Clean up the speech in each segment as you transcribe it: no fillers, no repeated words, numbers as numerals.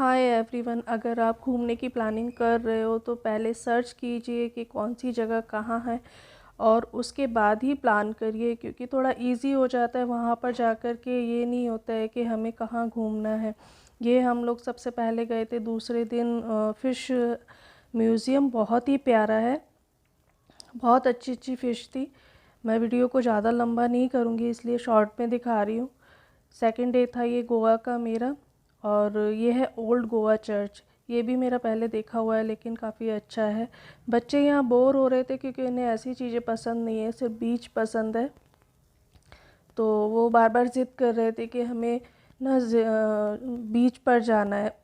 Hi everyone, अगर आप घूमने की प्लानिंग कर रहे हो तो पहले सर्च कीजिए कि कौन सी जगह कहाँ है और उसके बाद ही प्लान करिए, क्योंकि थोड़ा इजी हो जाता है वहाँ पर जाकर के। ये नहीं होता है कि हमें कहाँ घूमना है। ये हम लोग सबसे पहले गए थे दूसरे दिन फ़िश म्यूज़ियम, बहुत ही प्यारा है, बहुत अच्छी अच्छी फ़िश थी। मैं वीडियो को ज़्यादा लंबा नहीं करूँगी इसलिए शॉर्ट में दिखा रही हूँ। सेकंड डे था ये गोवा का मेरा, और ये है ओल्ड गोवा चर्च। ये भी मेरा पहले देखा हुआ है लेकिन काफ़ी अच्छा है। बच्चे यहाँ बोर हो रहे थे क्योंकि उन्हें ऐसी चीज़ें पसंद नहीं है, सिर्फ बीच पसंद है। तो वो बार बार ज़िद कर रहे थे कि हमें ना बीच पर जाना है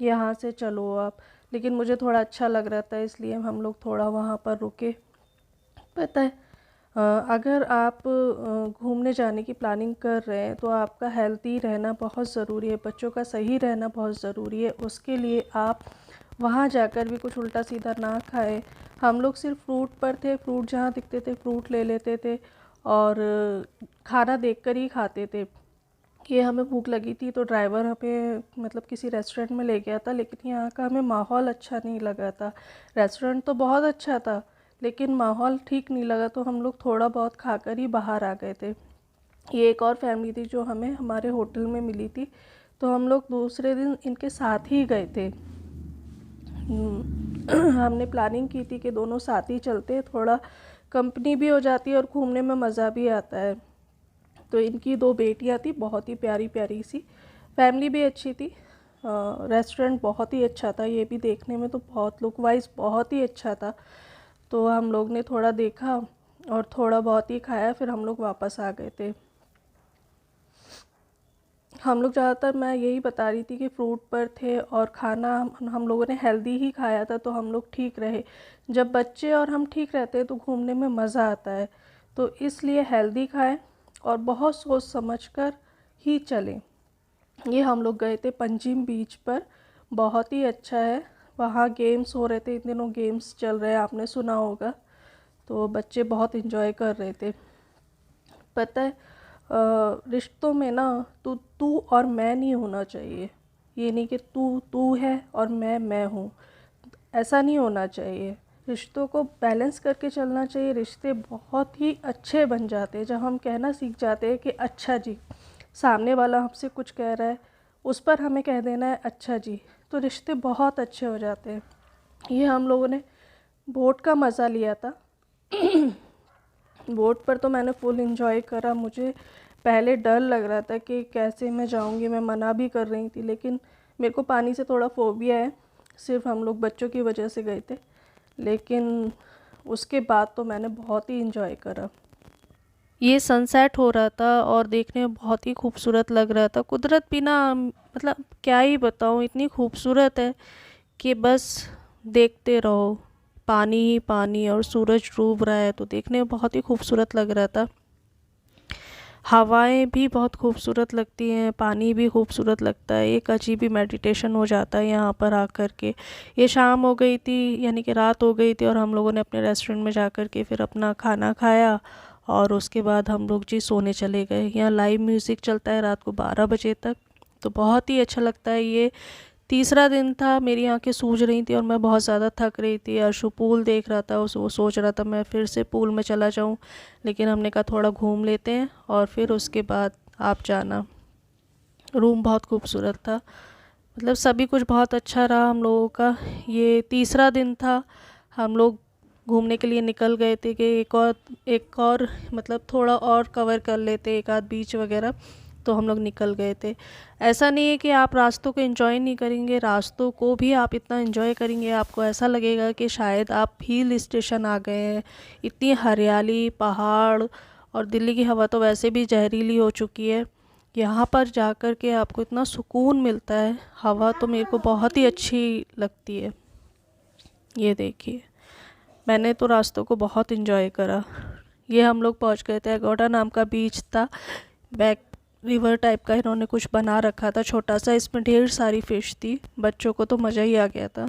यहाँ से चलो आप। लेकिन मुझे थोड़ा अच्छा लग रहा था इसलिए हम लोग थोड़ा वहाँ पर रुके। पता है, अगर आप घूमने जाने की प्लानिंग कर रहे हैं तो आपका हेल्दी रहना बहुत ज़रूरी है, बच्चों का सही रहना बहुत ज़रूरी है। उसके लिए आप वहाँ जाकर भी कुछ उल्टा सीधा ना खाएं। हम लोग सिर्फ फ्रूट पर थे, फ्रूट जहाँ दिखते थे फ्रूट ले लेते थे और खाना देखकर ही खाते थे। कि हमें भूख लगी थी तो ड्राइवर हमें मतलब किसी रेस्टोरेंट में ले गया था, लेकिन यहाँ का हमें माहौल अच्छा नहीं लगा था। रेस्टोरेंट तो बहुत अच्छा था लेकिन माहौल ठीक नहीं लगा, तो हम लोग थोड़ा बहुत खाकर ही बाहर आ गए थे। ये एक और फैमिली थी जो हमें हमारे होटल में मिली थी, तो हम लोग दूसरे दिन इनके साथ ही गए थे। हमने प्लानिंग की थी कि दोनों साथ ही चलते, थोड़ा कंपनी भी हो जाती है और घूमने में मज़ा भी आता है। तो इनकी दो बेटियां थी, बहुत ही प्यारी प्यारी सी, फैमिली भी अच्छी थी। रेस्टोरेंट बहुत ही अच्छा था, ये भी देखने में तो बहुत लुक वाइज बहुत ही अच्छा था। तो हम लोग ने थोड़ा देखा और थोड़ा बहुत ही खाया, फिर हम लोग वापस आ गए थे। हम लोग ज़्यादातर, मैं यही बता रही थी कि फ्रूट पर थे और खाना हम लोगों ने हेल्दी ही खाया था, तो हम लोग ठीक रहे। जब बच्चे और हम ठीक रहते हैं तो घूमने में मज़ा आता है, तो इसलिए हेल्दी खाएं और बहुत सोच समझ कर ही चलें। ये हम लोग गए थे पंजिम बीच पर, बहुत ही अच्छा है। वहाँ गेम्स हो रहे थे, इन दिनों गेम्स चल रहे हैं, आपने सुना होगा। तो बच्चे बहुत इन्जॉय कर रहे थे। पता है, रिश्तों में ना तू तू और मैं नहीं होना चाहिए। ये नहीं कि तू तू है और मैं हूँ, ऐसा नहीं होना चाहिए। रिश्तों को बैलेंस करके चलना चाहिए। रिश्ते बहुत ही अच्छे बन जाते हैं जब हम कहना सीख जाते हैं कि अच्छा जी। सामने वाला हमसे कुछ कह रहा है, उस पर हमें कह देना है अच्छा जी, तो रिश्ते बहुत अच्छे हो जाते हैं। ये हम लोगों ने बोट का मज़ा लिया था। बोट पर तो मैंने फुल एंजॉय करा। मुझे पहले डर लग रहा था कि कैसे मैं जाऊंगी, मैं मना भी कर रही थी, लेकिन मेरे को पानी से थोड़ा फोबिया है, सिर्फ हम लोग बच्चों की वजह से गए थे। लेकिन उसके बाद तो मैंने बहुत ही एंजॉय करा। ये सनसेट हो रहा था और देखने में बहुत ही खूबसूरत लग रहा था। कुदरत भी ना, मतलब क्या ही बताऊँ, इतनी खूबसूरत है कि बस देखते रहो। पानी ही पानी और सूरज डूब रहा है, तो देखने में बहुत ही खूबसूरत लग रहा था। हवाएं भी बहुत खूबसूरत लगती हैं, पानी भी खूबसूरत लगता है। एक अजीब ही मेडिटेशन हो जाता है यहाँ पर आकर के। ये शाम हो गई थी, यानी कि रात हो गई थी, और हम लोगों ने अपने रेस्टोरेंट में जाकर के फिर अपना खाना खाया और उसके बाद हम लोग जी सोने चले गए। यहाँ लाइव म्यूज़िक चलता है रात को 12 बजे तक, तो बहुत ही अच्छा लगता है। ये तीसरा दिन था, मेरी आंखें सूज रही थी और मैं बहुत ज़्यादा थक रही थी। अर्शु पूल देख रहा था, वो सोच रहा था मैं फिर से पूल में चला जाऊं, लेकिन हमने कहा थोड़ा घूम लेते हैं और फिर उसके बाद आप जाना। रूम बहुत खूबसूरत था, मतलब सभी कुछ बहुत अच्छा रहा हम लोगों का। ये तीसरा दिन था, हम लोग घूमने के लिए निकल गए थे कि एक और मतलब थोड़ा और कवर कर लेते, एक आध बीच वगैरह, तो हम लोग निकल गए थे। ऐसा नहीं है कि आप रास्तों को एंजॉय नहीं करेंगे, रास्तों को भी आप इतना एंजॉय करेंगे, आपको ऐसा लगेगा कि शायद आप हिल स्टेशन आ गए हैं। इतनी हरियाली, पहाड़, और दिल्ली की हवा तो वैसे भी जहरीली हो चुकी है। यहाँ पर जाकर के आपको इतना सुकून मिलता है, हवा तो मेरे को बहुत ही अच्छी लगती है। ये देखिए, मैंने तो रास्तों को बहुत एंजॉय करा। ये हम लोग पहुँच गए थे, एगोडा नाम का बीच था, बैक रिवर टाइप का इन्होंने कुछ बना रखा था छोटा सा, इसमें ढेर सारी फ़िश थी। बच्चों को तो मज़ा ही आ गया था।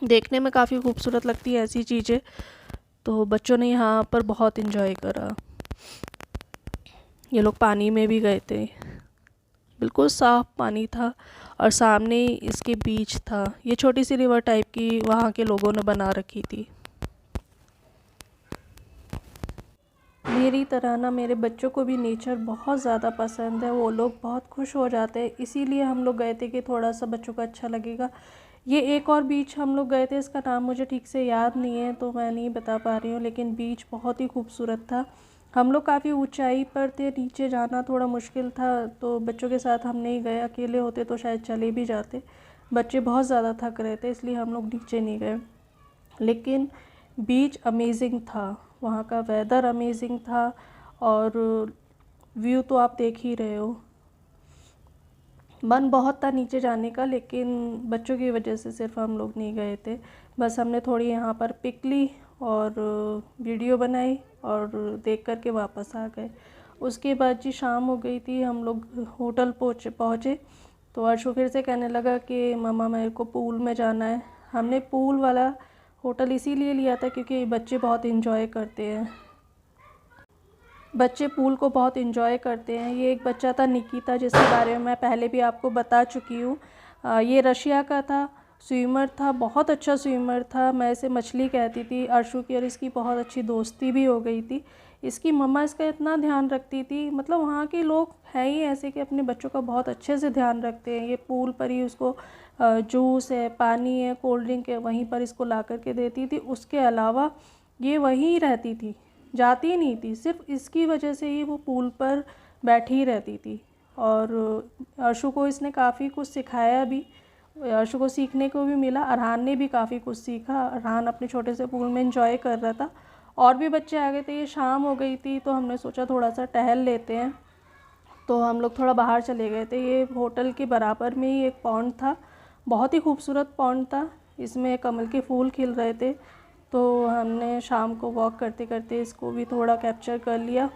देखने में काफ़ी खूबसूरत लगती है ऐसी चीज़ें, तो बच्चों ने यहाँ पर बहुत एंजॉय करा। ये लोग पानी में भी गए थे। बिल्कुल साफ़ पानी था और सामने इसके बीच था। ये छोटी सी रिवर टाइप की वहाँ के लोगों ने बना रखी थी। मेरी तरह ना मेरे बच्चों को भी नेचर बहुत ज़्यादा पसंद है, वो लोग बहुत खुश हो जाते हैं, इसीलिए हम लोग गए थे कि थोड़ा सा बच्चों को अच्छा लगेगा। ये एक और बीच हम लोग गए थे, इसका नाम मुझे ठीक से याद नहीं है तो मैं नहीं बता पा रही हूँ, लेकिन बीच बहुत ही खूबसूरत था। हम लोग काफ़ी ऊंचाई पर थे, नीचे जाना थोड़ा मुश्किल था, तो बच्चों के साथ हम नहीं गए। अकेले होते तो शायद चले भी जाते। बच्चे बहुत ज़्यादा थक रहे थे, इसलिए हम लोग नीचे नहीं गए। लेकिन बीच अमेजिंग था, वहाँ का वेदर अमेजिंग था और व्यू तो आप देख ही रहे हो। मन बहुत था नीचे जाने का, लेकिन बच्चों की वजह से सिर्फ हम लोग नहीं गए थे। बस हमने थोड़ी यहाँ पर पिक ली और वीडियो बनाई और देख कर के वापस आ गए। उसके बाद जी शाम हो गई थी, हम लोग होटल पहुँचे तो अर्शु फिर से कहने लगा कि मम्मा मेरे को पूल में जाना है। हमने पूल वाला होटल इसीलिए लिया था क्योंकि बच्चे बहुत इन्जॉय करते हैं, बच्चे पूल को बहुत इन्जॉय करते हैं। ये एक बच्चा था निकिता, जिसके बारे में मैं पहले भी आपको बता चुकी हूँ। ये रशिया का था, स्विमर था, बहुत अच्छा स्विमर था। मैं इसे मछली कहती थी। अर्शु की और इसकी बहुत अच्छी दोस्ती भी हो गई थी। इसकी मम्मा इसका इतना ध्यान रखती थी, मतलब वहाँ के लोग हैं ही ऐसे कि अपने बच्चों का बहुत अच्छे से ध्यान रखते हैं। ये पूल पर ही उसको जूस है, पानी है, कोल्ड ड्रिंक है, वहीं पर इसको ला कर के देती थी। उसके अलावा ये वहीं रहती थी, जाती ही नहीं थी। सिर्फ इसकी वजह से ही वो पूल पर बैठी रहती थी। और अर्शु को इसने काफ़ी कुछ सिखाया भी, अर्शु को सीखने को भी मिला। अरहान ने भी काफ़ी कुछ सीखा। अरहान अपने छोटे से पूल में एंजॉय कर रहा था। और भी बच्चे आ गए थे। ये शाम हो गई थी तो हमने सोचा थोड़ा सा टहल लेते हैं, तो हम लोग थोड़ा बाहर चले गए थे। ये होटल के बराबर में ही एक पॉन्ड था, बहुत ही खूबसूरत पॉन्ड था। इसमें कमल के फूल खिल रहे थे, तो हमने शाम को वॉक करते करते इसको भी थोड़ा कैप्चर कर लिया।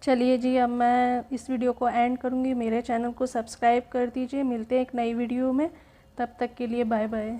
चलिए जी, अब मैं इस वीडियो को एंड करूँगी। मेरे चैनल को सब्सक्राइब कर दीजिए। मिलते हैं एक नई वीडियो में, तब तक के लिए बाय बाय।